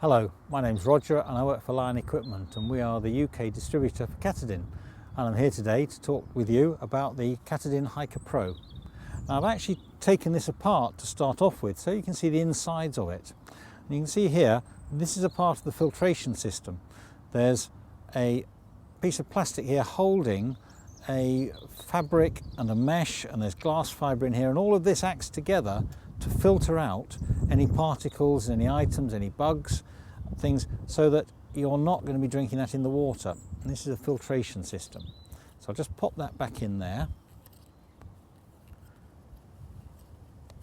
Hello, my name's Roger and I work for Lion Equipment, and we are the UK distributor for Katadyn, and I'm here today to talk with you about the Katadyn Hiker Pro. Now, I've actually taken this apart to start off with so you can see the insides of it. And you can see here, this is a part of the filtration system. There's a piece of plastic here holding a fabric and a mesh, and there's glass fibre in here, and all of this acts together to filter out any particles, any items, any bugs, things, so that you're not going to be drinking that in the water. And this is a filtration system. So I'll just pop that back in there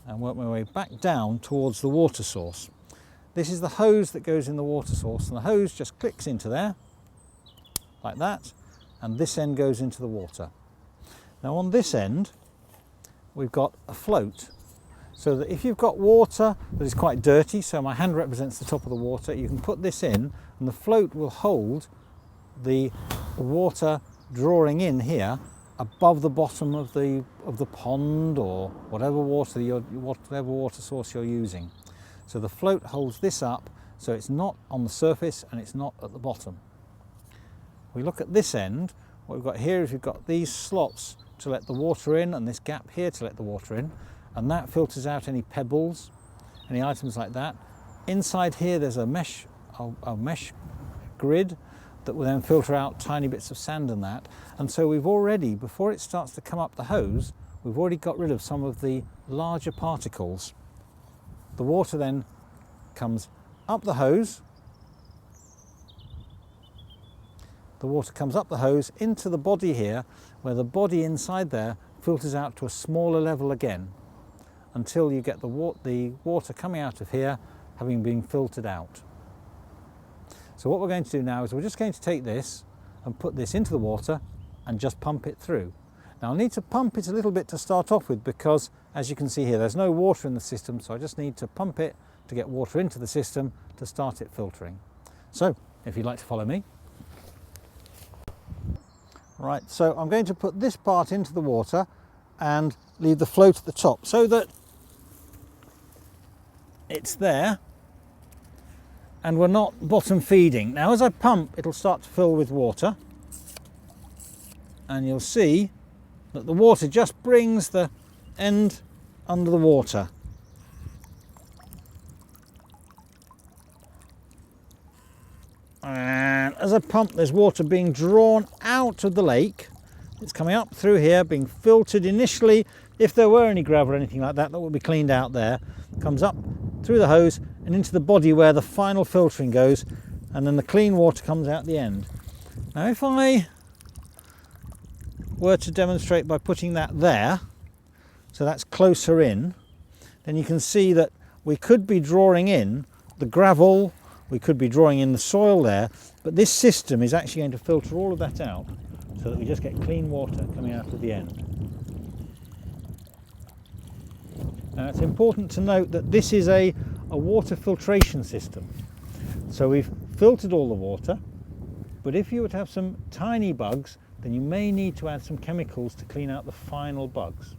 and work my way back down towards the water source. This is the hose that goes in the water source, and the hose just clicks into there like that, and this end goes into the water. Now on this end we've got a float, so that if you've got water that is quite dirty, so my hand represents the top of the water, you can put this in and the float will hold the water drawing in here above the bottom of the pond or whatever water source you're using. So the float holds this up, so it's not on the surface and it's not at the bottom. We look at this end. What we've got here is we've got these slots to let the water in, and this gap here to let the water in, and that filters out any pebbles, any items like that. Inside here there's a mesh grid that will then filter out tiny bits of sand and that. And so we've already, before it starts to come up the hose, we've already got rid of some of the larger particles. The water then comes up the hose. The water comes up the hose into the body here, where the body inside there filters out to a smaller level again, until you get the water coming out of here having been filtered out. So what we're going to do now is we're just going to take this and put this into the water and just pump it through. Now I'll need to pump it a little bit to start off with, because as you can see here there's no water in the system, so I just need to pump it to get water into the system to start it filtering. So if you'd like to follow me. Right, so I'm going to put this part into the water and leave the float at the top so that it's there and we're not bottom feeding. Now as I pump, it'll start to fill with water, and you'll see that the water just brings the end under the water. And as I pump, there's water being drawn out of the lake. It's coming up through here, being filtered initially. If there were any gravel or anything like that, that will be cleaned out there. Comes up through the hose and into the body where the final filtering goes, and then the clean water comes out the end. Now if I were to demonstrate by putting that there, so that's closer in, then you can see that we could be drawing in the gravel, we could be drawing in the soil there, but this system is actually going to filter all of that out so that we just get clean water coming out of the end. Now it's important to note that this is a water filtration system. So we've filtered all the water, but if you were to have some tiny bugs, then you may need to add some chemicals to clean out the final bugs.